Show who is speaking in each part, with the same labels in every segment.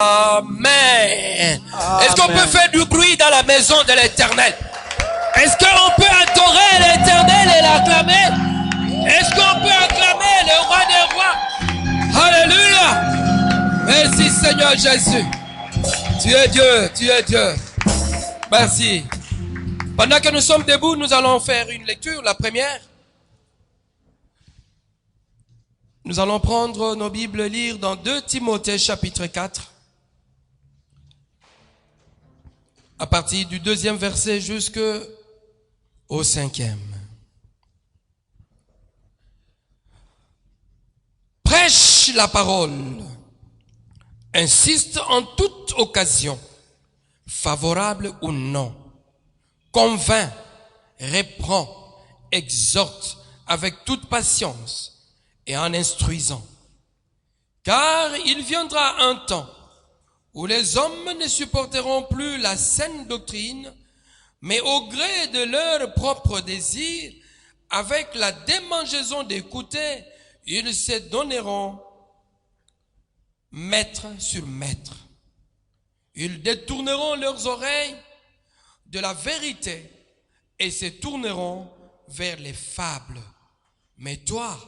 Speaker 1: Amen. Est-ce qu'on peut faire du bruit dans la maison de l'Éternel? Est-ce qu'on peut adorer l'Éternel et l'acclamer? Est-ce qu'on peut acclamer le roi des rois? Alléluia. Merci Seigneur Jésus. Tu es Dieu, tu es Dieu. Merci. Pendant que nous sommes debout, nous allons faire une lecture, la première. Nous allons prendre nos Bibles, lire dans 2 Timothée chapitre 4. À partir du 2e verset jusqu'au 5e. Prêche la parole. Insiste en toute occasion, favorable ou non. Convainc, reprend, exhorte avec toute patience et en instruisant. Car il viendra un temps où les hommes ne supporteront plus la saine doctrine, mais au gré de leurs propres désirs, avec la démangeaison d'écouter, ils se donneront maître sur maître. Ils détourneront leurs oreilles de la vérité et se tourneront vers les fables. Mais toi,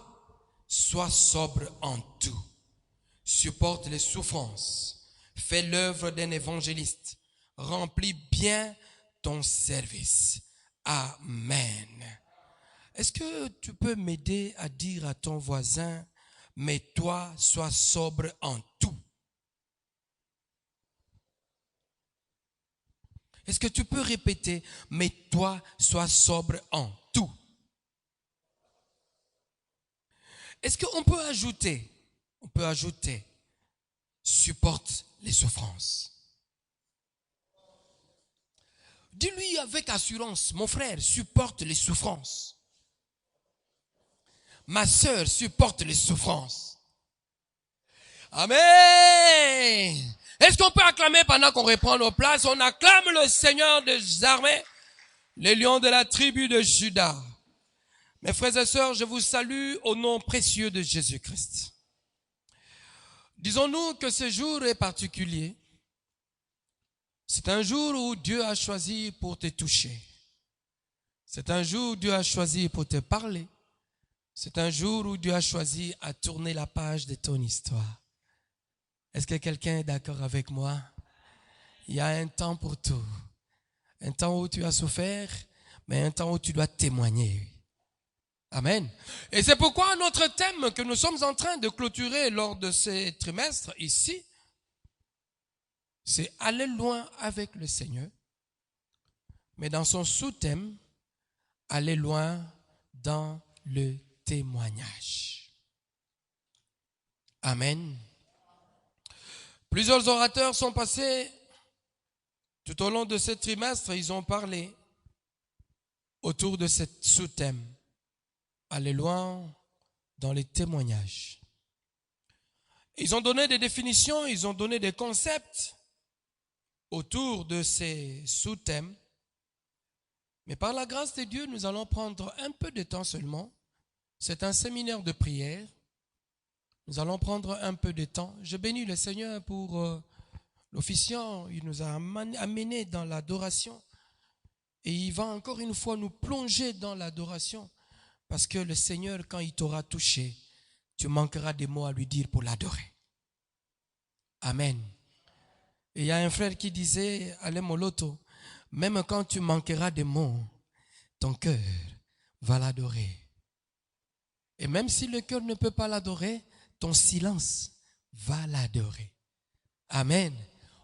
Speaker 1: sois sobre en tout. Supporte les souffrances. Fais l'œuvre d'un évangéliste. Remplis bien ton service. Amen. Est-ce que tu peux m'aider à dire à ton voisin, mais toi, sois sobre en tout? Est-ce que tu peux répéter, mais toi, sois sobre en tout? Est-ce qu'on peut ajouter, supporte les souffrances. Dis-lui avec assurance, mon frère, supporte les souffrances. Ma sœur, supporte les souffrances. Amen. Est-ce qu'on peut acclamer pendant qu'on reprend nos places? On acclame le Seigneur des armées, les lions de la tribu de Juda. Mes frères et sœurs, je vous salue au nom précieux de Jésus-Christ. Disons-nous que ce jour est particulier. C'est un jour où Dieu a choisi pour te toucher. C'est un jour où Dieu a choisi pour te parler. C'est un jour où Dieu a choisi à tourner la page de ton histoire. Est-ce que quelqu'un est d'accord avec moi? Il y a un temps pour tout. Un temps où tu as souffert, mais un temps où tu dois témoigner. Amen. Et c'est pourquoi notre thème que nous sommes en train de clôturer lors de ces trimestres ici, c'est aller loin avec le Seigneur, mais dans son sous-thème, aller loin dans le témoignage. Amen. Plusieurs orateurs sont passés tout au long de ce trimestre, ils ont parlé autour de ce sous-thème. Aller loin dans les témoignages. Ils ont donné des définitions, ils ont donné des concepts autour de ces sous-thèmes. Mais par la grâce de Dieu, nous allons prendre un peu de temps seulement. C'est un séminaire de prière. Nous allons prendre un peu de temps. Je bénis le Seigneur pour l'officiant. Il nous a amenés dans l'adoration. Et il va encore une fois nous plonger dans l'adoration. Parce que le Seigneur, quand il t'aura touché, tu manqueras des mots à lui dire pour l'adorer. Amen. Et il y a un frère qui disait, allez Moloto, même quand tu manqueras des mots, ton cœur va l'adorer. Et même si le cœur ne peut pas l'adorer, ton silence va l'adorer. Amen.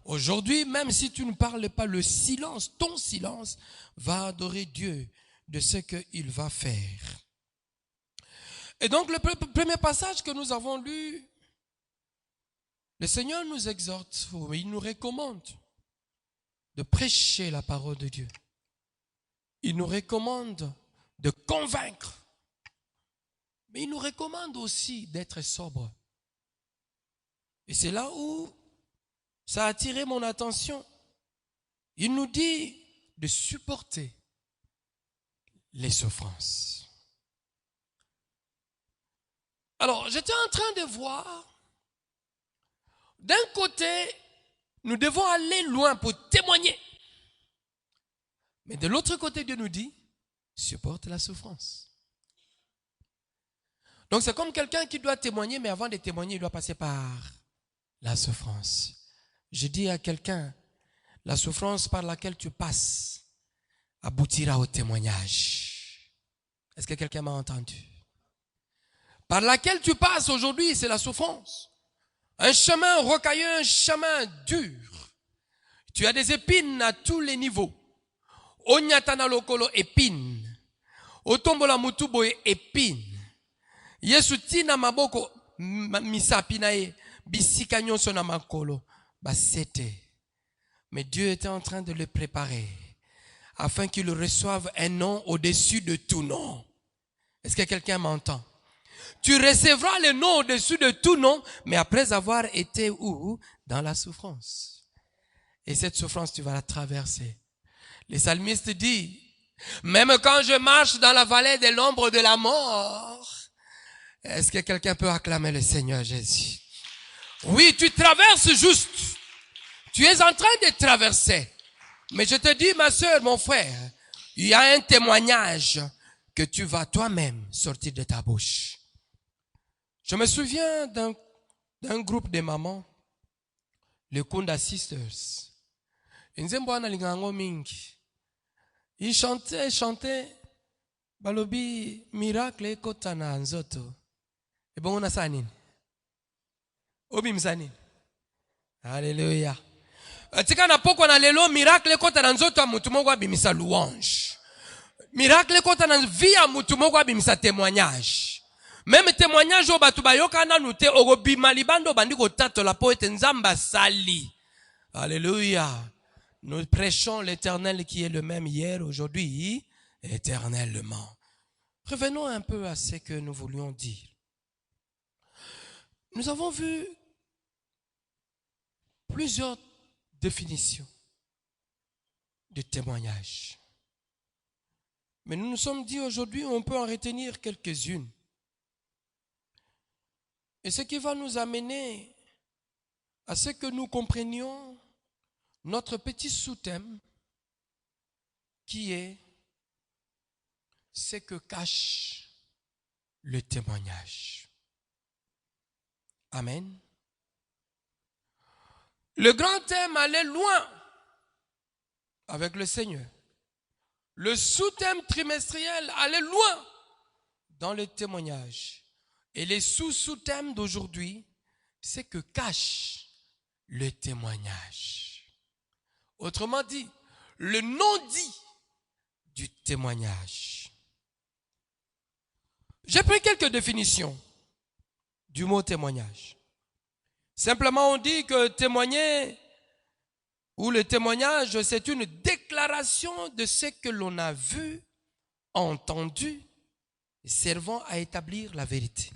Speaker 1: Aujourd'hui, même si tu ne parles pas, le silence, ton silence va adorer Dieu de ce qu'il va faire. Et donc, le premier passage que nous avons lu, le Seigneur nous exhorte, il nous recommande de prêcher la parole de Dieu. Il nous recommande de convaincre. Mais il nous recommande aussi d'être sobre. Et c'est là où ça a attiré mon attention. Il nous dit de supporter les souffrances. Alors, j'étais en train de voir, d'un côté, Nous devons aller loin pour témoigner. Mais de l'autre côté, Dieu nous dit, supporte la souffrance. Donc c'est comme quelqu'un qui doit témoigner, mais avant de témoigner, il doit passer par la souffrance. Je dis à quelqu'un, la souffrance par laquelle tu passes aboutira au témoignage. Est-ce que quelqu'un m'a entendu? Par laquelle tu passes aujourd'hui, c'est la souffrance. Un chemin rocailleux, un chemin dur. Tu as des épines à tous les niveaux. Onyatana lokolo épine. Otombola mutubo épine. Yesu tina maboko misapi na ye bisika nyonso na makolo basete. Mais Dieu était en train de le préparer afin qu'il reçoive un nom au-dessus de tout nom. Est-ce que quelqu'un m'entend? Tu recevras le nom au-dessus de tout nom, mais après avoir été où? Dans la souffrance. Et cette souffrance, tu vas la traverser. Les psalmistes disent, même quand je marche dans la vallée de l'ombre de la mort, est-ce que quelqu'un peut acclamer le Seigneur Jésus? Oui, tu traverses juste. Tu es en train de traverser. Mais je te dis, ma soeur, mon frère, il y a un témoignage que tu vas toi-même sortir de ta bouche. Je me souviens d'un groupe de mamans, les Kunda Sisters. Ils chantaient, balobi miracle kotana nzoto. Et bon, on a ça nini? Obi msani. Alléluia. Tika na poko na lelo miracle kotana nzoto mutu moko abimisa louange. Miracle kotana vie ya mutu moko abimisa témoignage. Même témoignage au batu bayoka na nute ogobima libando bandiko tato la poete nzamba sali. Alléluia. Nous prêchons l'Éternel qui est le même hier, aujourd'hui, éternellement. Revenons un peu à ce que nous voulions dire. Nous avons vu plusieurs définitions de témoignage. Mais nous nous sommes dit aujourd'hui, on peut en retenir quelques-unes. Et ce qui va nous amener à ce que nous comprenions notre petit sous-thème qui est ce que cache le témoignage. Amen. Le grand thème allait loin avec le Seigneur. Le sous-thème trimestriel allait loin dans le témoignage. Et les sous-thèmes d'aujourd'hui, c'est que cache le témoignage. Autrement dit, le non-dit du témoignage. J'ai pris quelques définitions du mot témoignage. Simplement, on dit que témoigner ou le témoignage, c'est une déclaration de ce que l'on a vu, entendu, servant à établir la vérité.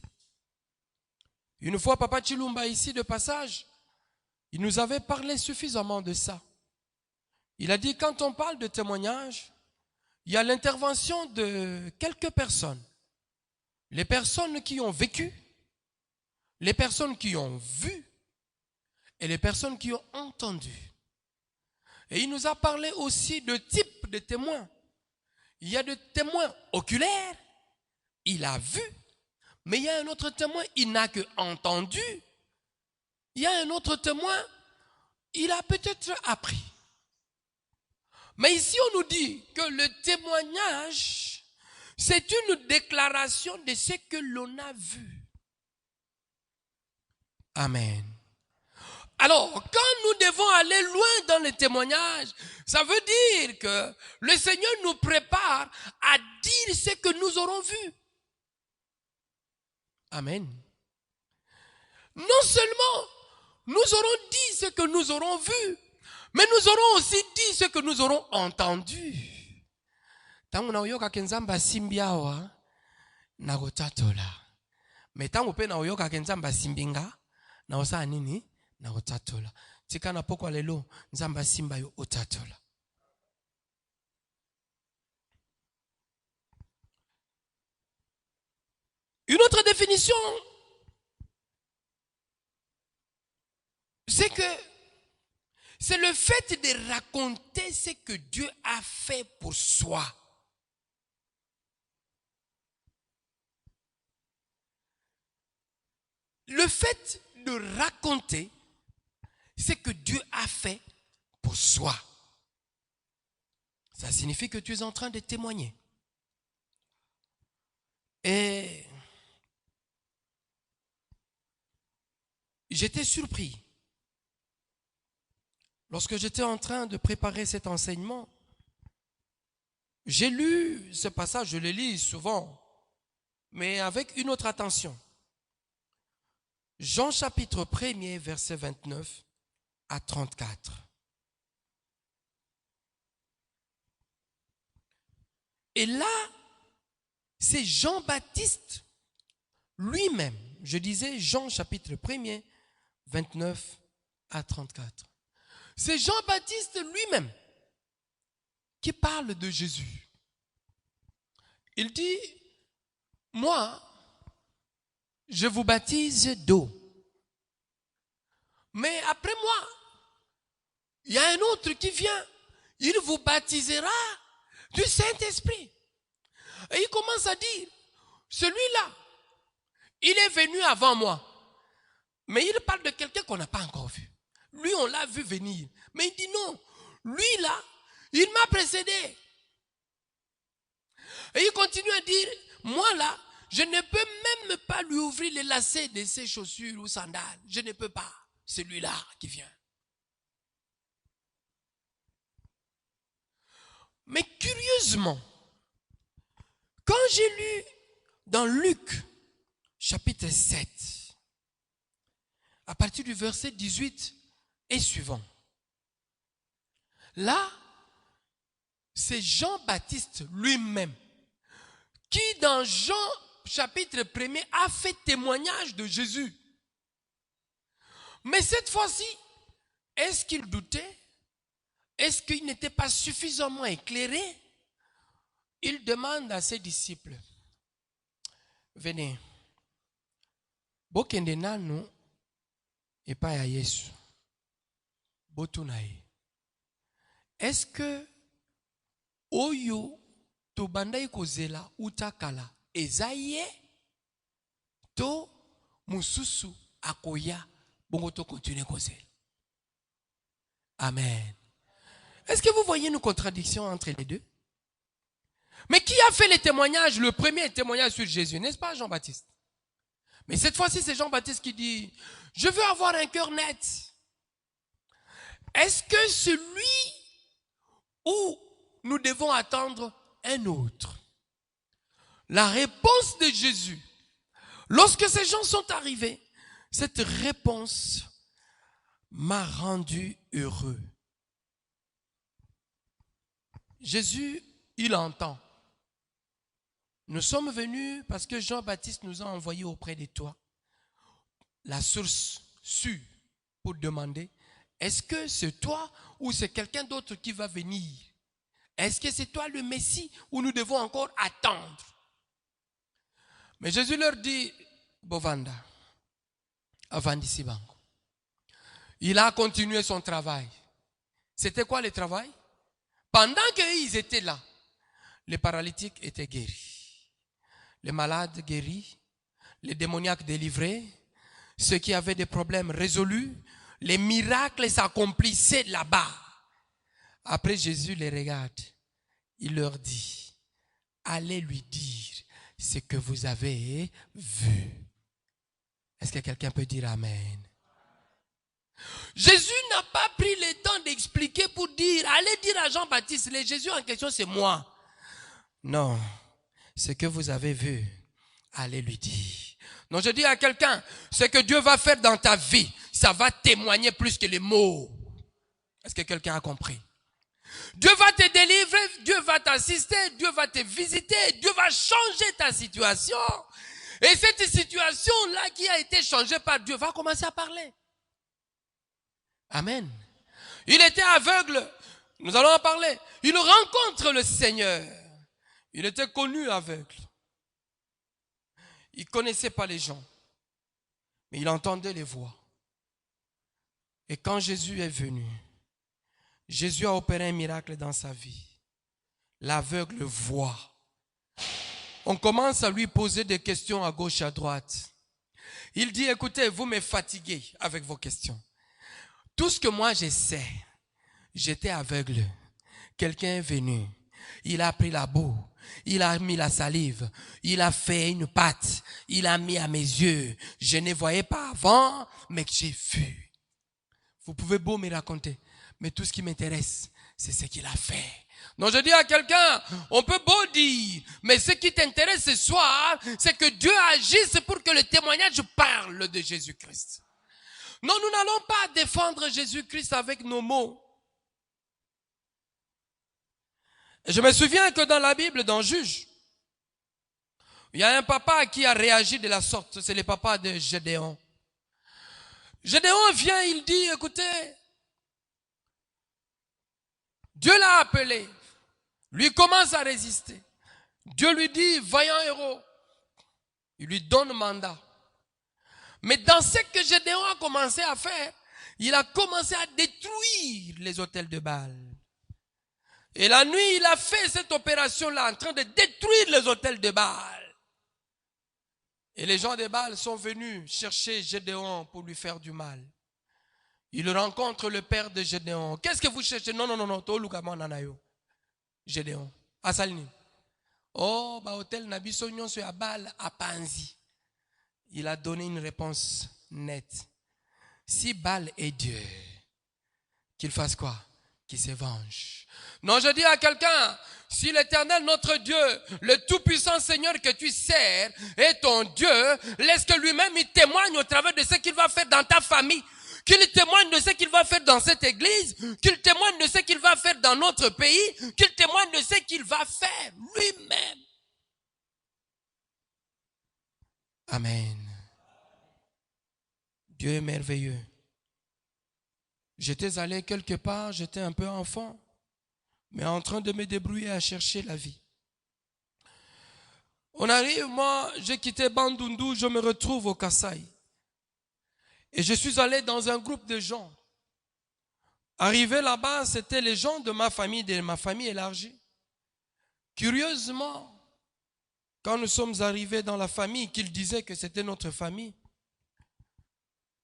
Speaker 1: Une fois, Papa Chilumba, ici de passage, il nous avait parlé suffisamment de ça. Il a dit, quand on parle de témoignage, il y a l'intervention de quelques personnes. Les personnes qui ont vécu, les personnes qui ont vu et les personnes qui ont entendu. Et il nous a parlé aussi de types de témoins. Il y a des témoins oculaires, il a vu, mais il y a un autre témoin, il n'a que entendu. Il y a un autre témoin, il a peut-être appris. Mais ici, on nous dit que le témoignage, c'est une déclaration de ce que l'on a vu. Amen. Alors, quand nous devons aller loin dans le témoignage, ça veut dire que le Seigneur nous prépare à dire ce que nous aurons vu. Amen. Non seulement nous aurons dit ce que nous aurons vu, mais nous aurons aussi dit ce que nous aurons entendu. Tangu na uyoka kenzamba simbiawa na gotatola. Mais tangu pe na uyoka kenzamba simbinga na osa nini na gotatola. Tika na poko lelo nzamba simba yo otatola. Une autre définition, c'est que c'est le fait de raconter ce que Dieu a fait pour soi. Le fait de raconter ce que Dieu a fait pour soi, ça signifie que tu es en train de témoigner. Et j'étais surpris. Lorsque j'étais en train de préparer cet enseignement, j'ai lu ce passage, je le lis souvent, mais avec une autre attention. Jean chapitre 1er, verset 29 à 34. Et là, c'est Jean-Baptiste lui-même. Je disais Jean chapitre 1er, 29 à 34. C'est Jean-Baptiste lui-même qui parle de Jésus. Il dit, moi, je vous baptise d'eau. Mais après moi, il y a un autre qui vient. Il vous baptisera du Saint-Esprit. Et il commence à dire, celui-là, il est venu avant moi. Mais il parle de quelqu'un qu'on n'a pas encore vu. Lui, on l'a vu venir. Mais il dit non, lui là, il m'a précédé. Et il continue à dire, moi là, je ne peux même pas lui ouvrir les lacets de ses chaussures ou sandales. Je ne peux pas. C'est lui-là qui vient. Mais curieusement, quand j'ai lu dans Luc, chapitre 7, à partir du verset 18 et suivant, là, c'est Jean-Baptiste lui-même qui, dans Jean chapitre 1er, a fait témoignage de Jésus. Mais cette fois-ci, est-ce qu'il doutait? Est-ce qu'il n'était pas suffisamment éclairé? Il demande à ses disciples, venez, bokende nanu epai ya Yesu, botuna ye. Est-ce que oyo tobandai kozela utakala ezaye to mususu akoya bongo to continue kozela? Amen. Est-ce que vous voyez une contradiction entre les deux? Mais qui a fait les témoignages, le premier témoignage sur Jésus, n'est-ce pas Jean-Baptiste? Mais cette fois-ci, c'est Jean-Baptiste qui dit, je veux avoir un cœur net. Est-ce que celui où nous devons attendre un autre? La réponse de Jésus, lorsque ces gens sont arrivés, cette réponse m'a rendu heureux. Jésus, il entend. Nous sommes venus parce que Jean-Baptiste nous a envoyés auprès de toi la source sûre pour demander, est-ce que c'est toi ou c'est quelqu'un d'autre qui va venir? Est-ce que c'est toi le Messie ou nous devons encore attendre? Mais Jésus leur dit, Bovanda, Avandisibango. Il a continué son travail. C'était quoi le travail? Pendant qu'ils étaient là, les paralytiques étaient guéris. Les malades guéris, les démoniaques délivrés, ceux qui avaient des problèmes résolus, les miracles s'accomplissaient là-bas. Après, Jésus les regarde. Il leur dit, allez lui dire ce que vous avez vu. Est-ce que quelqu'un peut dire Amen? Jésus n'a pas pris le temps d'expliquer pour dire, allez dire à Jean-Baptiste, le Jésus en question c'est moi. Non, ce que vous avez vu, allez lui dire. Non, je dis à quelqu'un, ce que Dieu va faire dans ta vie, ça va témoigner plus que les mots. Est-ce que quelqu'un a compris? Dieu va te délivrer, Dieu va t'assister, Dieu va te visiter, Dieu va changer ta situation. Et cette situation-là qui a été changée par Dieu va commencer à parler. Amen. Il était aveugle, nous allons en parler. Il rencontre le Seigneur. Il était connu aveugle. Il ne connaissait pas les gens, mais il entendait les voix. Et quand Jésus est venu, Jésus a opéré un miracle dans sa vie. L'aveugle voit. On commence à lui poser des questions à gauche et à droite. Il dit, écoutez, vous me fatiguez avec vos questions. Tout ce que moi je sais, j'étais aveugle. Quelqu'un est venu. Il a pris la boue. Il a mis la salive. Il a fait une pâte. Il a mis à mes yeux. Je ne voyais pas avant, mais que j'ai vu. Vous pouvez beau me raconter. Mais tout ce qui m'intéresse, c'est ce qu'il a fait. Donc je dis à quelqu'un, on peut beau dire, mais ce qui t'intéresse ce soir, c'est que Dieu agisse pour que le témoignage parle de Jésus-Christ. Non, nous n'allons pas défendre Jésus-Christ avec nos mots. Et je me souviens que dans la Bible, dans Juge, il y a un papa qui a réagi de la sorte. C'est le papa de Gédéon. Gédéon vient, il dit, écoutez, Dieu l'a appelé. Lui commence à résister. Dieu lui dit, vaillant héros. Il lui donne mandat. Mais dans ce que Gédéon a commencé à faire, il a commencé à détruire les autels de Baal. Et la nuit, il a fait cette opération-là en train de détruire les autels de Baal. Et les gens de Baal sont venus chercher Gédéon pour lui faire du mal. Il rencontre le père de Gédéon. Qu'est-ce que vous cherchez? Non. Gédéon. Asalini. Oh, bah, hôtel Nabiso Nyon sur Baal à Panzi. Il a donné une réponse nette. Si Baal est Dieu, qu'il fasse quoi? Qu'il se venge. Non, je dis à quelqu'un, si l'Éternel, notre Dieu, le tout-puissant Seigneur que tu sers, est ton Dieu, laisse que lui-même il témoigne au travers de ce qu'il va faire dans ta famille. Qu'il témoigne de ce qu'il va faire dans cette église, qu'il témoigne de ce qu'il va faire dans notre pays, qu'il témoigne de ce qu'il va faire lui-même. Amen. Dieu est merveilleux. J'étais allé quelque part, j'étais un peu enfant, mais en train de me débrouiller à chercher la vie. On arrive, moi, j'ai quitté Bandundu, je me retrouve au Kasaï. Et je suis allé dans un groupe de gens. Arrivé là-bas, c'était les gens de ma famille élargie. Curieusement, quand nous sommes arrivés dans la famille, qu'ils disaient que c'était notre famille,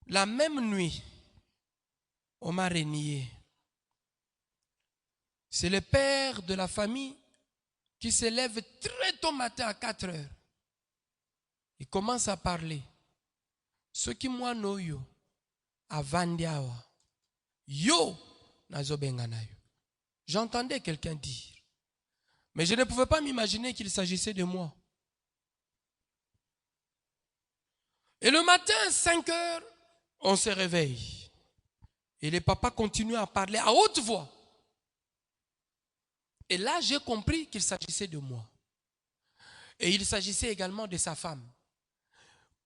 Speaker 1: la même nuit, on m'a renié. C'est le père de la famille qui se lève très tôt matin à 4 heures. Il commence à parler. Ce qui moi noyo a vandiawa yo nazo benganayo. J'entendais quelqu'un dire, mais je ne pouvais pas m'imaginer qu'il s'agissait de moi. Et le matin, 5 heures, on se réveille. Et les papas continuent à parler à haute voix. Et là, j'ai compris qu'il s'agissait de moi. Et il s'agissait également de sa femme.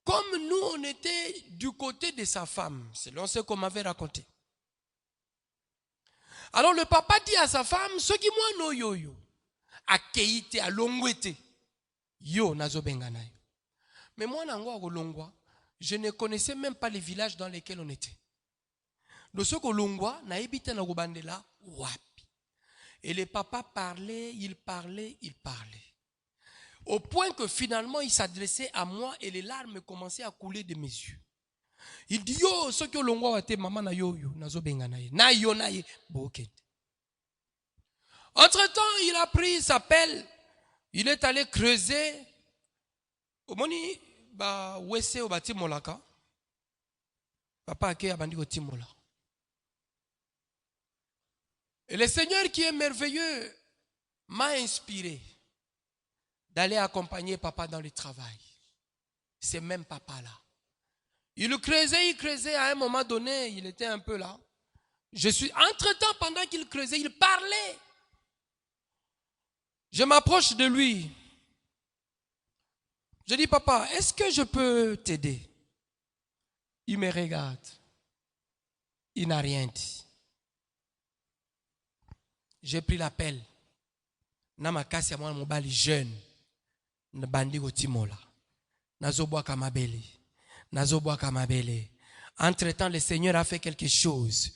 Speaker 1: Comme nous, on était du côté de sa femme, selon ce qu'on m'avait raconté. Alors le papa dit à sa femme, ce qui moi no yo, a keite, a longwete, yo nazo benganayo. Mais moi, je ne connaissais même pas les villages dans lesquels on était. Et les papas parlaient, ils parlaient. Au point que finalement, il s'adressait à moi et les larmes commençaient à couler de mes yeux. Il dit, yo, ce que l'on voit, maman na yo, nazo benganaye. Na yo, boket. Entre-temps, il a pris sa pelle. Il est allé creuser. Omoni, ba, wese, obati molaka. Papa, ake, abandi ko timola. Et le Seigneur qui est merveilleux m'a inspiré d'aller accompagner papa dans le travail. C'est même papa là. Il creusait, à un moment donné, il était un peu là. Entre-temps, pendant qu'il creusait, il parlait. Je m'approche de lui. Je dis, papa, est-ce que je peux t'aider? Il me regarde. Il n'a rien dit. J'ai pris l'appel. Namakasi à moi, mon bali jeune. Nabandi go timola. Nazoboa kamabele. Entre-temps, le Seigneur a fait quelque chose.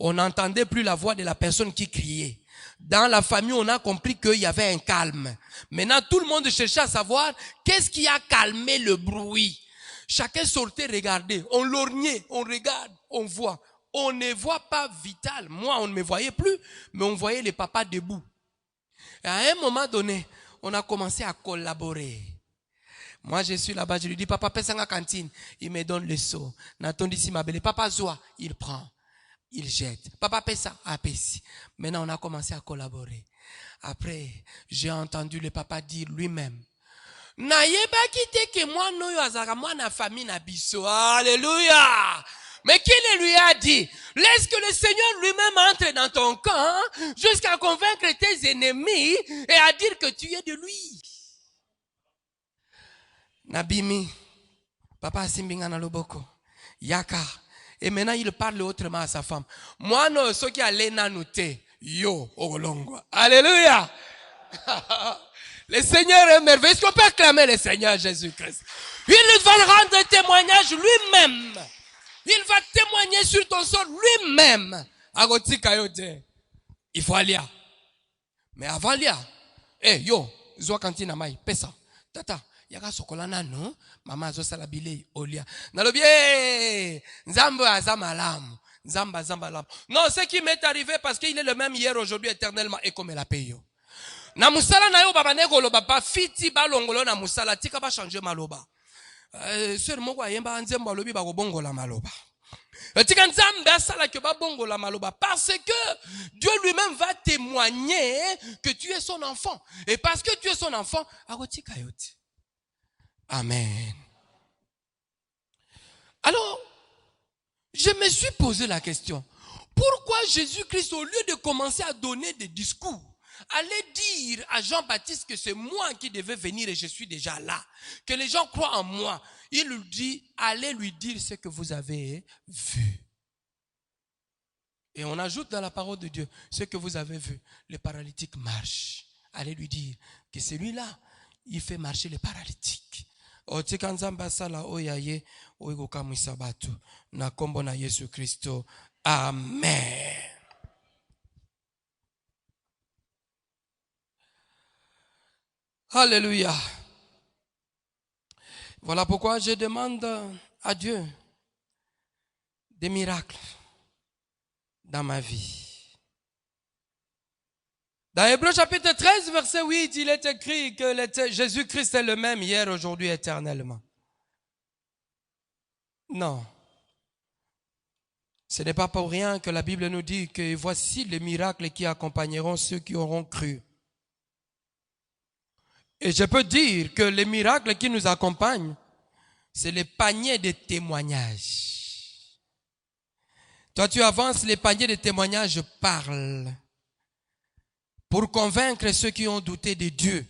Speaker 1: On n'entendait plus la voix de la personne qui criait. Dans la famille, on a compris qu'il y avait un calme. Maintenant, tout le monde cherchait à savoir qu'est-ce qui a calmé le bruit. Chacun sortait regarder. On lorgnait, on regarde, on voit. On ne voit pas Vital. Moi, on ne me voyait plus, mais on voyait les papas debout. Et à un moment donné, on a commencé à collaborer. Moi, je suis là-bas, je lui dis, papa, pèse à la cantine. Il me donne le seau. Nathan dit, si ma belle, papa Zoa, il prend. Il jette. Papa paie ça. Maintenant, on a commencé à collaborer. Après, j'ai entendu le papa dire lui-même. Naïeba kite que moi, nous, azara, moi, na famille, na biso. Alléluia. Mais qui lui a dit? Laisse que le Seigneur lui-même entre dans ton camp jusqu'à convaincre tes ennemis et à dire que tu es de lui. Nabimi. Papa Simbinga na loboko. Yaka. Et maintenant, il parle autrement à sa femme. Moi, non, ce qui allait nanouté. Yo, Olongwa. Alléluia. Le Seigneur est merveilleux. Est-ce qu'on peut acclamer le Seigneur Jésus-Christ? Il va rendre témoignage lui-même. Il va témoigner sur ton sort lui-même. Il faut aller. Mais avant aller, yo, zo kantine mai, pesa. Tata. Yaka sokolana no mama azo sala bilei olia nalobi nzambe azamalam nzamba. Non, ce qui m'est arrivé parce qu'il est le même hier aujourd'hui éternellement et comme la paye. Na musala na yo baba neko loba ba fiti ba longolo na musala tika ba changer maloba. Sœur moko ayemba nzembo lobi ba ko bongola maloba. Tika nzambe asala ke ba bongola maloba parce que Dieu lui-même va témoigner que tu es son enfant et parce que tu es son enfant akotika yote. Amen. Alors, je me suis posé la question. Pourquoi Jésus-Christ, au lieu de commencer à donner des discours, allait dire à Jean-Baptiste que c'est moi qui devais venir et je suis déjà là, que les gens croient en moi. Il lui dit, allez lui dire ce que vous avez vu. Et on ajoute dans la parole de Dieu, ce que vous avez vu, le paralytique marche. Allez lui dire que celui-là, il fait marcher les paralytiques. Otika nzamba sala oyaye oigoka mwisabatu na kombo na Yesu Kristo. Amen. Alléluia. Voilà pourquoi je demande à Dieu des miracles dans ma vie. Dans Hébreux chapitre 13, verset 8, il est écrit que Jésus-Christ est le même hier, aujourd'hui, éternellement. Non. Ce n'est pas pour rien que la Bible nous dit que voici les miracles qui accompagneront ceux qui auront cru. Et je peux dire que les miracles qui nous accompagnent, c'est les paniers de témoignages. Toi, tu avances, les paniers de témoignages parlent. Pour convaincre ceux qui ont douté de Dieu.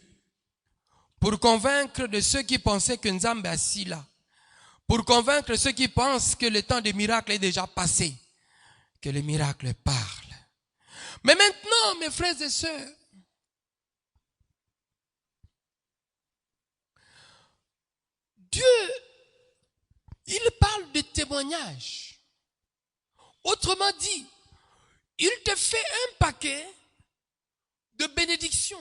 Speaker 1: Pour convaincre de ceux qui pensaient que Nzambe est assis là. Pour convaincre ceux qui pensent que le temps des miracles est déjà passé. Que les miracles parlent. Mais maintenant, mes frères et sœurs, Dieu, il parle de témoignages. Autrement dit, il te fait un paquet de bénédiction.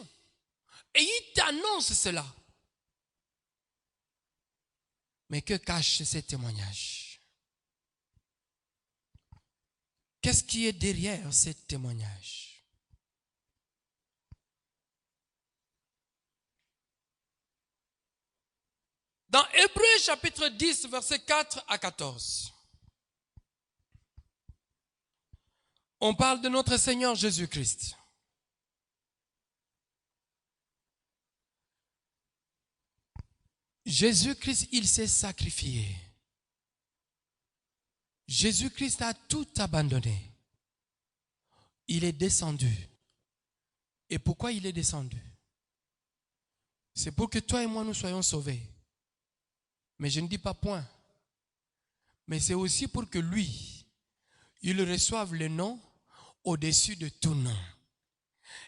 Speaker 1: Et il t'annonce cela. Mais que cache ces témoignages? Qu'est-ce qui est derrière ces témoignages? Dans Hébreux chapitre 10, versets 4 à 14, on parle de notre Seigneur Jésus-Christ. Jésus-Christ, il s'est sacrifié. Jésus-Christ a tout abandonné. Il est descendu. Et pourquoi il est descendu? C'est pour que toi et moi nous soyons sauvés. Mais je ne dis pas point. Mais c'est aussi pour que lui, il reçoive le nom au-dessus de tout nom.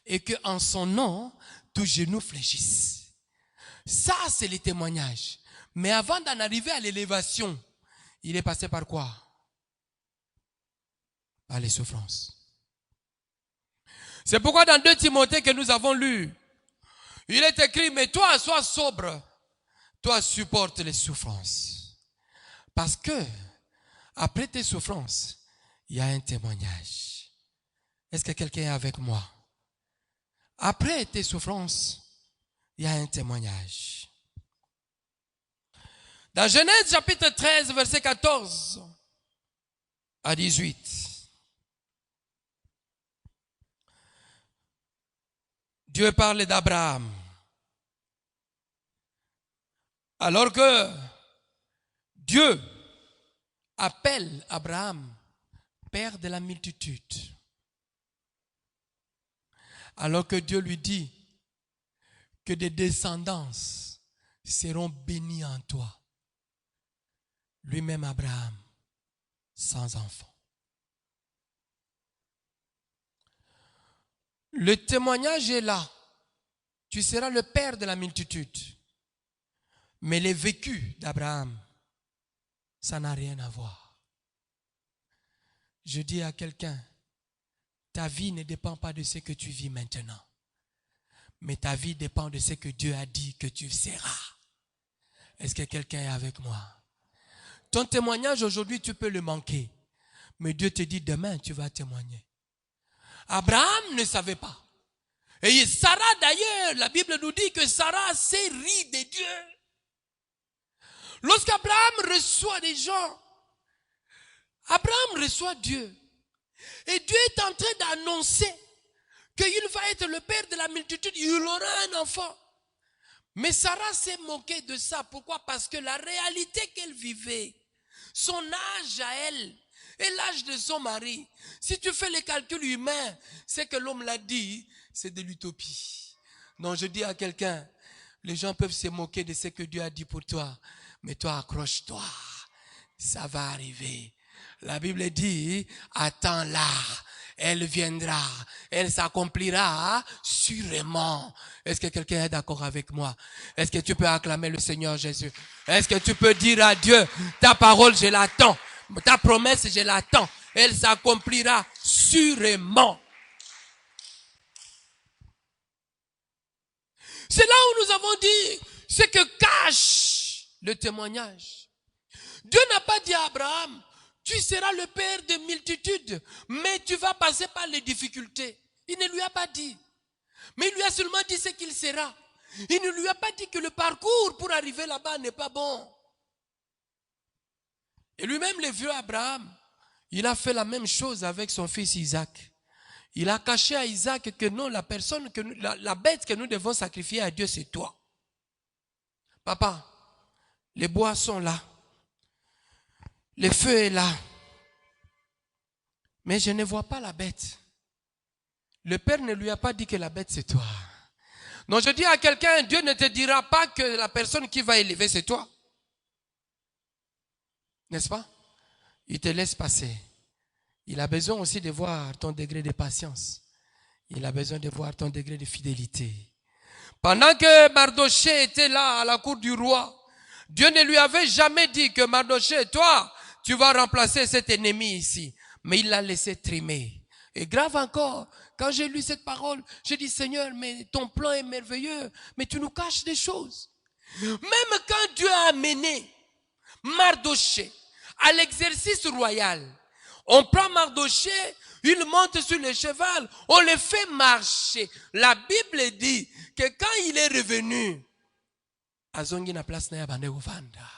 Speaker 1: Et qu'en son nom, tout genou fléchisse. Ça, c'est les témoignages. Mais avant d'en arriver à l'élévation, il est passé par quoi? par les souffrances. C'est pourquoi dans 2 Timothée que nous avons lu, il est écrit, mais toi, sois sobre, toi supporte les souffrances. Parce que, après tes souffrances, il y a un témoignage. Est-ce que quelqu'un est avec moi? Après tes souffrances, il y a un témoignage. Dans Genèse chapitre 13, verset 14 à 18. Dieu parle d'Abraham. Alors que Dieu appelle Abraham père de la multitude. Alors que Dieu lui dit que des descendances seront bénies en toi. Lui-même Abraham, sans enfant. Le témoignage est là. Tu seras le père de la multitude. Mais les vécus d'Abraham, ça n'a rien à voir. Je dis à quelqu'un, ta vie ne dépend pas de ce que tu vis maintenant. Mais ta vie dépend de ce que Dieu a dit que tu seras. Est-ce que quelqu'un est avec moi? Ton témoignage aujourd'hui, tu peux le manquer. Mais Dieu te dit demain, tu vas témoigner. Abraham ne savait pas. Et Sarah d'ailleurs, la Bible nous dit que Sarah s'est rie de Dieu. Lorsqu'Abraham reçoit des gens, Abraham reçoit Dieu. Et Dieu est en train d'annoncer qu'il va être le père de la multitude, il aura un enfant. Mais Sarah s'est moquée de ça. Pourquoi? Parce que la réalité qu'elle vivait, son âge à elle, et l'âge de son mari, si tu fais les calculs humains, c'est que l'homme l'a dit, c'est de l'utopie. Donc je dis à quelqu'un, les gens peuvent se moquer de ce que Dieu a dit pour toi, mais toi accroche-toi, ça va arriver. La Bible dit, attends-la, elle viendra, elle s'accomplira sûrement. Est-ce que quelqu'un est d'accord avec moi? Est-ce que tu peux acclamer le Seigneur Jésus? Est-ce que tu peux dire à Dieu, ta parole je l'attends, ta promesse je l'attends, elle s'accomplira sûrement. C'est là où nous avons dit ce que cache le témoignage. Dieu n'a pas dit à Abraham, tu seras le père de multitudes, mais tu vas passer par les difficultés. Il ne lui a pas dit. Mais il lui a seulement dit ce qu'il sera. Il ne lui a pas dit que le parcours pour arriver là-bas n'est pas bon. Et lui-même, le vieux Abraham, il a fait la même chose avec son fils Isaac. Il a caché à Isaac que non, la personne, la bête que nous devons sacrifier à Dieu, c'est toi. Papa, les bois sont là. Le feu est là. Mais je ne vois pas la bête. Le père ne lui a pas dit que la bête c'est toi. Donc je dis à quelqu'un, Dieu ne te dira pas que la personne qui va élever c'est toi. N'est-ce pas? Il te laisse passer. Il a besoin aussi de voir ton degré de patience. Il a besoin de voir ton degré de fidélité. Pendant que Mardochée était là à la cour du roi, Dieu ne lui avait jamais dit que Mardochée, toi, tu vas remplacer cet ennemi ici. Mais il l'a laissé trimer. Et grave encore, quand j'ai lu cette parole, j'ai dit, Seigneur, mais ton plan est merveilleux, mais tu nous caches des choses. Même quand Dieu a amené Mardochée à l'exercice royal, on prend Mardochée, il monte sur le cheval, on le fait marcher. La Bible dit que quand il est revenu, azongi na place na ya bande uvanda.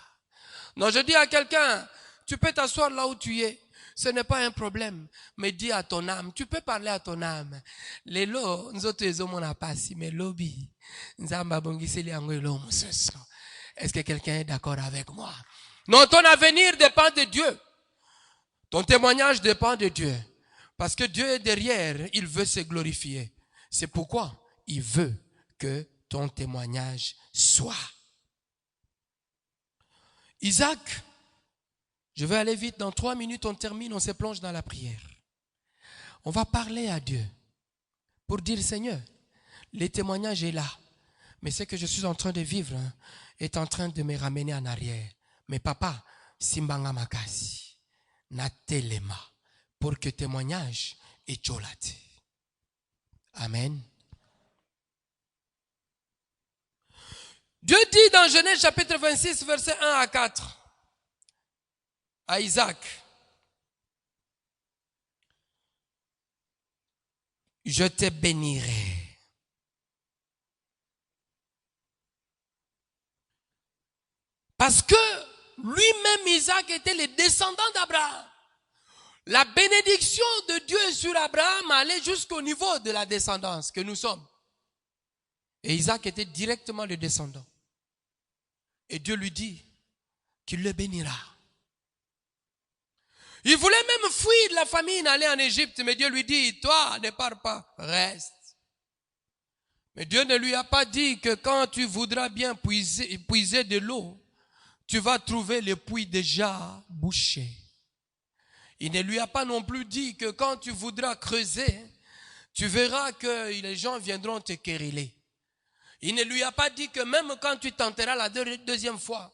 Speaker 1: Non, je dis à quelqu'un, tu peux t'asseoir là où tu es. Ce n'est pas un problème. Mais dis à ton âme, tu peux parler à ton âme. Lelo, nzoto ezomo na pasi, mais lobi. Nzamba bongiseli yango elo museso. Est-ce que quelqu'un est d'accord avec moi? Non, ton avenir dépend de Dieu. Ton témoignage dépend de Dieu. Parce que Dieu est derrière, il veut se glorifier. C'est pourquoi il veut que ton témoignage soit. Isaac, je vais aller vite, dans 3 minutes on termine, on se plonge dans la prière. On va parler à Dieu pour dire, Seigneur, le témoignage est là. Mais ce que je suis en train de vivre est en train de me ramener en arrière. Mais papa, simbanga makasi, na telema, pour que témoignage et cholate. Amen. Dieu dit dans Genèse chapitre 26, verset 1 à 4, à Isaac, je te bénirai. Parce que lui-même, Isaac, était le descendant d'Abraham. La bénédiction de Dieu sur Abraham allait jusqu'au niveau de la descendance que nous sommes. Et Isaac était directement le descendant. Et Dieu lui dit qu'il le bénira. Il voulait même fuir de la famine, aller en Égypte, mais Dieu lui dit, toi, ne pars pas, reste. Mais Dieu ne lui a pas dit que quand tu voudras bien puiser de l'eau, tu vas trouver le puits déjà bouché. Il ne lui a pas non plus dit que quand tu voudras creuser, tu verras que les gens viendront te quereller. Il ne lui a pas dit que même quand tu tenteras la deuxième fois,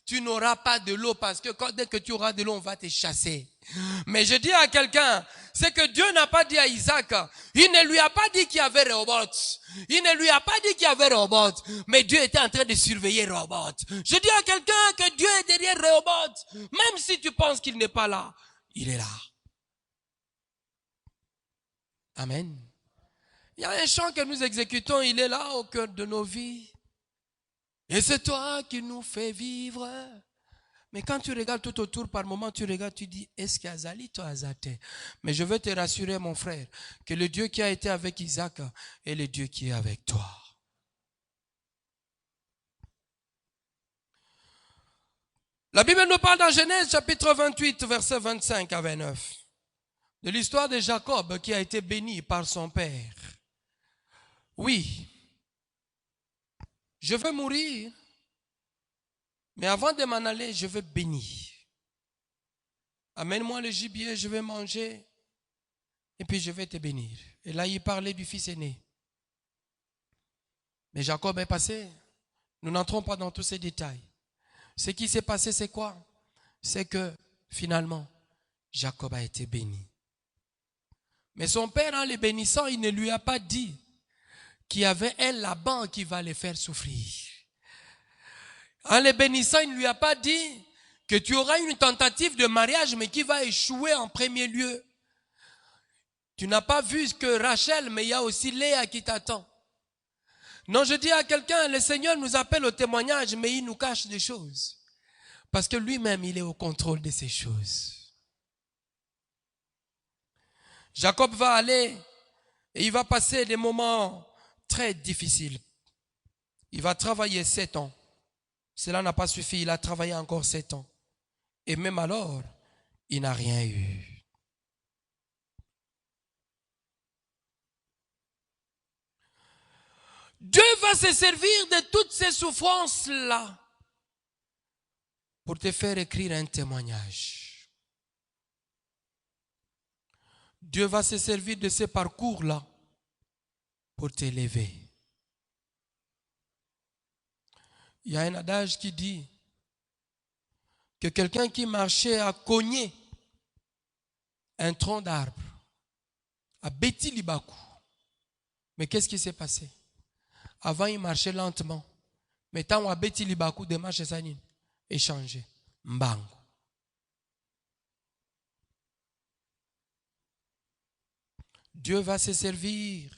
Speaker 1: tu n'auras pas de l'eau parce que dès que tu auras de l'eau, on va te chasser. Mais je dis à quelqu'un, c'est que Dieu n'a pas dit à Isaac, il ne lui a pas dit qu'il y avait Rehoboth. Il ne lui a pas dit qu'il y avait Rehoboth, mais Dieu était en train de surveiller Rehoboth. Je dis à quelqu'un que Dieu est derrière Rehoboth, même si tu penses qu'il n'est pas là, il est là. Amen. Il y a un chant que nous exécutons, il est là au cœur de nos vies. Et c'est toi qui nous fais vivre. Mais quand tu regardes tout autour, par moment, tu regardes, tu dis, est-ce qu'il y a Zali, toi, Azate? Mais je veux te rassurer, mon frère, que le Dieu qui a été avec Isaac est le Dieu qui est avec toi. La Bible nous parle dans Genèse chapitre 28, versets 25 à 29, de l'histoire de Jacob qui a été béni par son père. Oui, je veux mourir, mais avant de m'en aller, je veux bénir. Amène-moi le gibier, je vais manger, et puis je vais te bénir. Et là, il parlait du fils aîné. Mais Jacob est passé. Nous n'entrons pas dans tous ces détails. Ce qui s'est passé, c'est quoi? C'est que, finalement, Jacob a été béni. Mais son père, en le bénissant, il ne lui a pas dit qu'il y avait un Laban qui va les faire souffrir. En le bénissant, il ne lui a pas dit que tu auras une tentative de mariage, mais qui va échouer en premier lieu. Tu n'as pas vu que Rachel, mais il y a aussi Léa qui t'attend. Non, je dis à quelqu'un, le Seigneur nous appelle au témoignage, mais il nous cache des choses. Parce que lui-même, il est au contrôle de ces choses. Jacob va aller et il va passer des moments très difficiles. Il va travailler 7 ans. Cela n'a pas suffi, il a travaillé encore 7 ans. Et même alors, il n'a rien eu. Dieu va se servir de toutes ces souffrances-là pour te faire écrire un témoignage. Dieu va se servir de ces parcours-là pour t'élever. Il y a un adage qui dit que quelqu'un qui marchait a cogné un tronc d'arbre à Beti Libakou. Mais qu'est-ce qui s'est passé? Avant, il marchait lentement. Mais tant à Beti Libakou, de marche sanine, échangé. Mbango. Dieu va se servir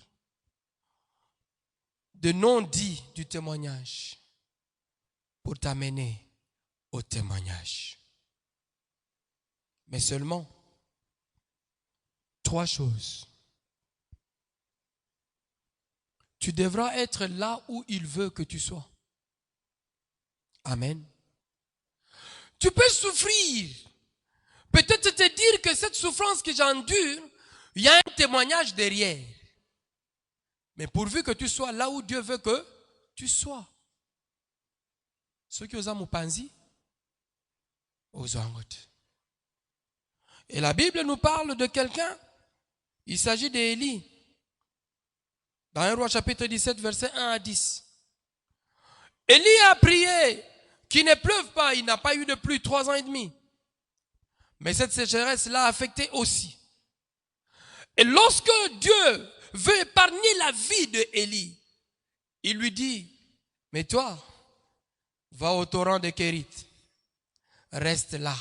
Speaker 1: de non-dit du témoignage pour t'amener au témoignage. Mais seulement 3 choses. Tu devras être là où il veut que tu sois. Amen. Tu peux souffrir. Peut-être te dire que cette souffrance que j'endure, il y a un témoignage derrière. Mais pourvu que tu sois là où Dieu veut que tu sois. Ceux qui osent panzi, osent. Et la Bible nous parle de quelqu'un. Il s'agit d'Élie. Dans 1 Roi chapitre 17, verset 1 à 10. Élie a prié qu'il ne pleuve pas. Il n'a pas eu de pluie 3 ans et demi. Mais cette sécheresse l'a affecté aussi. Et lorsque Dieu veut épargner la vie de Élie, il lui dit, mais toi, va au torrent de Kérit, reste là.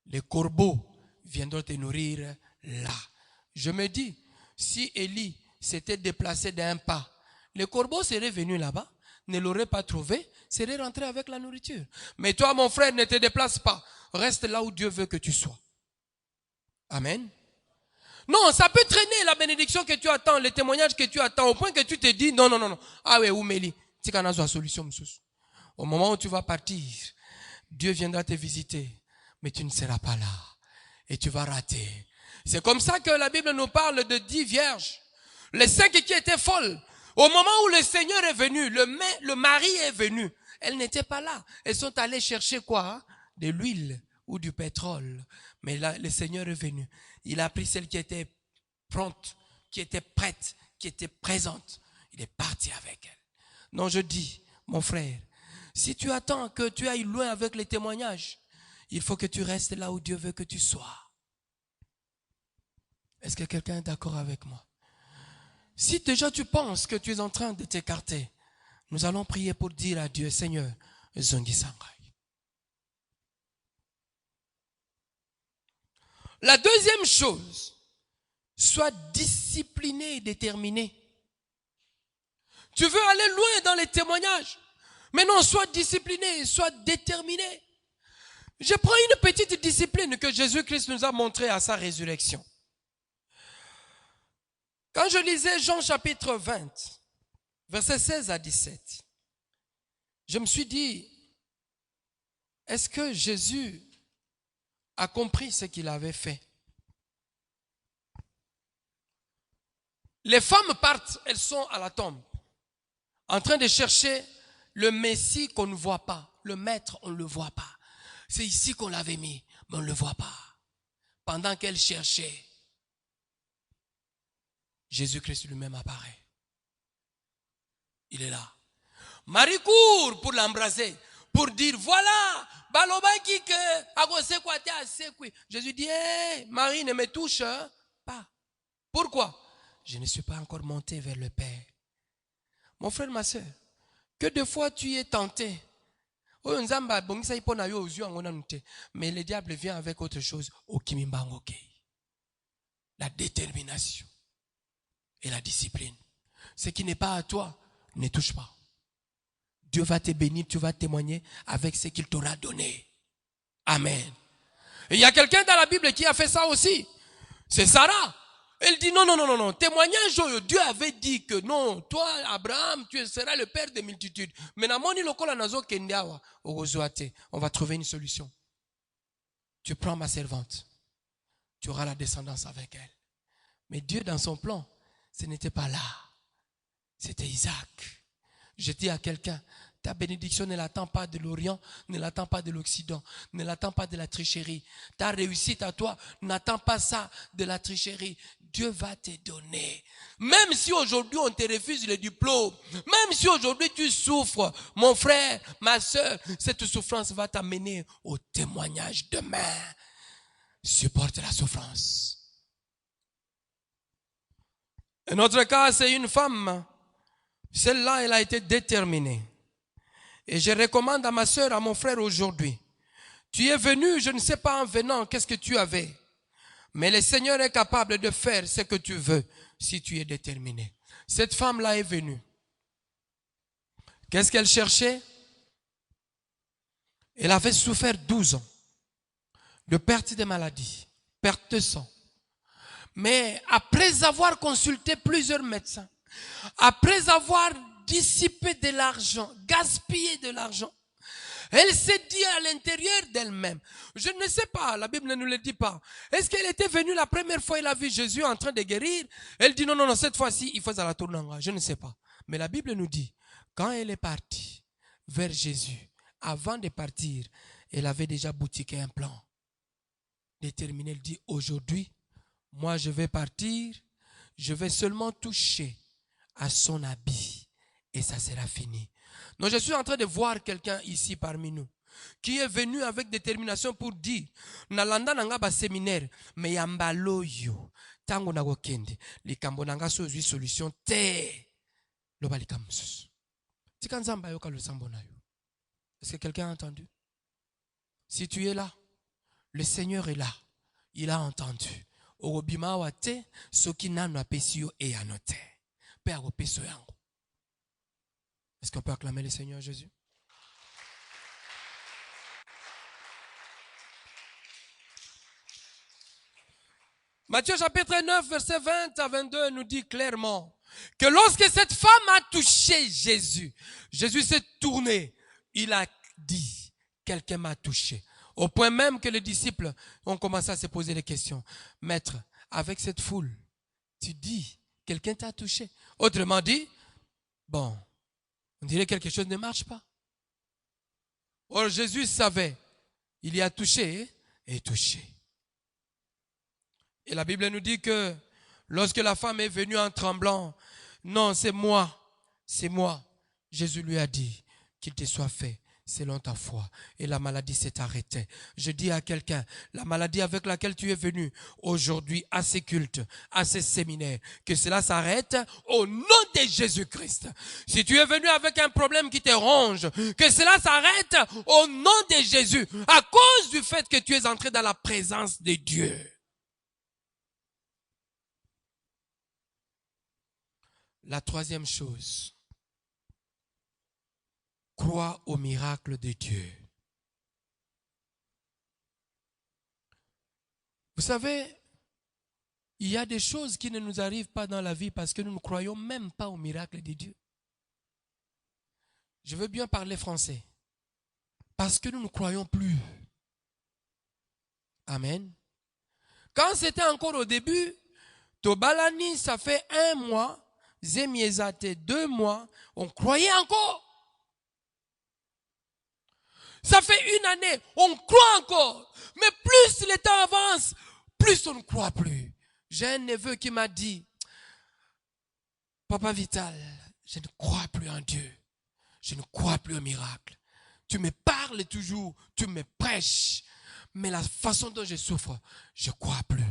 Speaker 1: Les corbeaux viendront te nourrir là. Je me dis, si Élie s'était déplacé d'un pas, les corbeaux seraient venus là-bas, ne l'auraient pas trouvé, seraient rentrés avec la nourriture. Mais toi, mon frère, ne te déplace pas. Reste là où Dieu veut que tu sois. Amen. Non, ça peut traîner la bénédiction que tu attends, le témoignage que tu attends, au point que tu te dis, non. Ah ouais, Oumeli, tu as une solution. Au moment où tu vas partir, Dieu viendra te visiter, mais tu ne seras pas là. Et tu vas rater. C'est comme ça que la Bible nous parle de 10 vierges. Les 5 qui étaient folles. Au moment où le Seigneur est venu, le mari est venu, elles n'étaient pas là. Elles sont allées chercher quoi? De l'huile ou du pétrole. Mais là, le Seigneur est venu. Il a pris celle qui était prompte, qui était prête, qui était présente. Il est parti avec elle. Non, je dis, mon frère, si tu attends que tu ailles loin avec les témoignages, il faut que tu restes là où Dieu veut que tu sois. Est-ce que quelqu'un est d'accord avec moi? Si déjà tu penses que tu es en train de t'écarter, nous allons prier pour dire à Dieu, Seigneur, Zongi Sangai. La deuxième chose, sois discipliné et déterminé. Tu veux aller loin dans les témoignages, mais non, sois discipliné, sois déterminé. Je prends une petite discipline que Jésus-Christ nous a montrée à sa résurrection. Quand je lisais Jean chapitre 20, versets 16 à 17, je me suis dit, est-ce que Jésus a compris ce qu'il avait fait? Les femmes partent, elles sont à la tombe, en train de chercher le Messie qu'on ne voit pas. Le Maître, on ne le voit pas. C'est ici qu'on l'avait mis, mais on ne le voit pas. Pendant qu'elles cherchaient, Jésus-Christ lui-même apparaît. Il est là. Marie court pour l'embrasser, pour dire, voilà, balobaki que Jésus dit, hey, Marie, ne me touche pas. Pourquoi? Je ne suis pas encore monté vers le Père. Mon frère, ma soeur, que de fois tu es tenté. Mais le diable vient avec autre chose. La détermination et la discipline. Ce qui n'est pas à toi, ne touche pas. Dieu va te bénir, tu vas témoigner avec ce qu'il t'aura donné. Amen. Et il y a quelqu'un dans la Bible qui a fait ça aussi. C'est Sarah. Elle dit non. Témoignage, Dieu avait dit que non, toi, Abraham, tu seras le père des multitudes. Mais on va trouver une solution. Tu prends ma servante. Tu auras la descendance avec elle. Mais Dieu, dans son plan, ce n'était pas là. C'était Isaac. Je dis à quelqu'un, ta bénédiction ne l'attend pas de l'Orient, ne l'attend pas de l'Occident, ne l'attend pas de la tricherie. Ta réussite à toi, n'attend pas ça de la tricherie. Dieu va te donner. Même si aujourd'hui on te refuse le diplôme, même si aujourd'hui tu souffres, mon frère, ma soeur, cette souffrance va t'amener au témoignage demain. Supporte la souffrance. Un autre cas, c'est une femme. Celle-là, elle a été déterminée. Et je recommande à ma soeur, à mon frère aujourd'hui. Tu es venu, je ne sais pas en venant, qu'est-ce que tu avais. Mais le Seigneur est capable de faire ce que tu veux si tu es déterminé. Cette femme-là est venue. Qu'est-ce qu'elle cherchait? Elle avait souffert 12 ans de perte de maladie, perte de sang. Mais après avoir consulté plusieurs médecins, après avoir dissipé de l'argent, gaspillé de l'argent, elle s'est dit à l'intérieur d'elle-même, je ne sais pas, la Bible ne nous le dit pas. Est-ce qu'elle était venue la première fois, elle a vu Jésus en train de guérir? Elle dit non, cette fois-ci, il faut à la tournante. Je ne sais pas. Mais la Bible nous dit, quand elle est partie vers Jésus, avant de partir, elle avait déjà boutiqué un plan. Déterminée, elle dit, aujourd'hui, moi je vais partir, je vais seulement toucher à son habit et ça sera fini. Donc je suis en train de voir quelqu'un ici parmi nous qui est venu avec détermination pour dire, Nalanda nanga ba séminaire, mais yambaloyo, tango na kokende likambo nanga so zwi solution te loba likambo susu tika nzamba yoka losambo na yo. Est-ce que quelqu'un a entendu? Si tu es là, le Seigneur est là, il a entendu. Orobima wate soki nanu apesi yo e anote pe akopeso yango. Est-ce qu'on peut acclamer le Seigneur Jésus? Matthieu chapitre 9, verset 20 à 22 nous dit clairement que lorsque cette femme a touché Jésus, Jésus s'est tourné, il a dit, quelqu'un m'a touché. Au point même que les disciples ont commencé à se poser des questions. Maître, avec cette foule, tu dis, quelqu'un t'a touché. Autrement dit, bon, on dirait que quelque chose ne marche pas. Or, Jésus savait, il y a touché et touché. Et la Bible nous dit que lorsque la femme est venue en tremblant, non, c'est moi. Jésus lui a dit qu'il te soit fait selon ta foi. Et la maladie s'est arrêtée. Je dis à quelqu'un, la maladie avec laquelle tu es venu aujourd'hui à ces cultes, à ces séminaires, que cela s'arrête au nom de Jésus-Christ. Si tu es venu avec un problème qui te ronge, que cela s'arrête au nom de Jésus, à cause du fait que tu es entré dans la présence de Dieu. La troisième chose, crois au miracle de Dieu. Vous savez, il y a des choses qui ne nous arrivent pas dans la vie parce que nous ne croyons même pas au miracle de Dieu. Je veux bien parler français. Parce que nous ne croyons plus. Amen. Quand c'était encore au début, Tobalani, ça fait 1 mois, Zemiezate 2 mois, on croyait encore. Ça fait 1 année, on croit encore. Mais plus le temps avance, plus on ne croit plus. J'ai un neveu qui m'a dit, Papa Vital, je ne crois plus en Dieu. Je ne crois plus au miracle. Tu me parles toujours, tu me prêches. Mais la façon dont je souffre, je ne crois plus.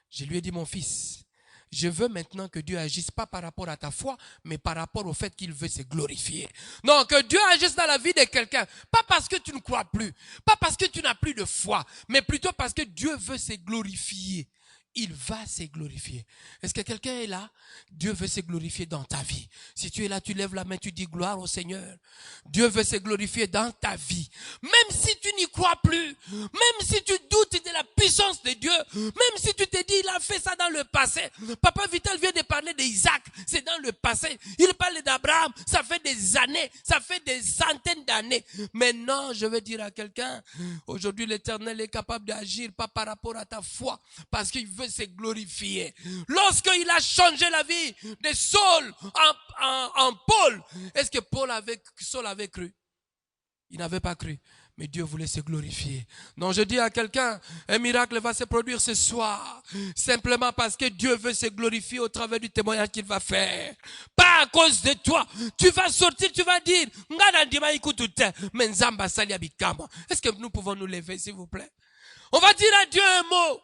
Speaker 1: Je lui ai dit, mon fils, je veux maintenant que Dieu agisse pas par rapport à ta foi, mais par rapport au fait qu'il veut se glorifier. Non, que Dieu agisse dans la vie de quelqu'un. Pas parce que tu ne crois plus, pas parce que tu n'as plus de foi, mais plutôt parce que Dieu veut se glorifier. Il va se glorifier. Est-ce que quelqu'un est là? Dieu veut se glorifier dans ta vie. Si tu es là, tu lèves la main, tu dis gloire au Seigneur. Dieu veut se glorifier dans ta vie. Même si tu n'y crois plus, même si tu doutes de la puissance de Dieu, même si tu te dis, il a fait ça dans le passé. Papa Vital vient de parler d'Isaac, c'est dans le passé. Il parle d'Abraham, ça fait des années, ça fait des centaines d'années. Maintenant, je veux dire à quelqu'un, aujourd'hui l'Éternel est capable d'agir, pas par rapport à ta foi, parce qu'il veut se glorifier. Lorsqu'il a changé la vie de Saul en Paul, est-ce que Saul avait cru? Il n'avait pas cru. Mais Dieu voulait se glorifier. Non, je dis à quelqu'un, un miracle va se produire ce soir. Simplement parce que Dieu veut se glorifier au travers du témoignage qu'il va faire. Pas à cause de toi. Tu vas sortir, tu vas dire, est-ce que nous pouvons nous lever, s'il vous plaît? On va dire à Dieu un mot.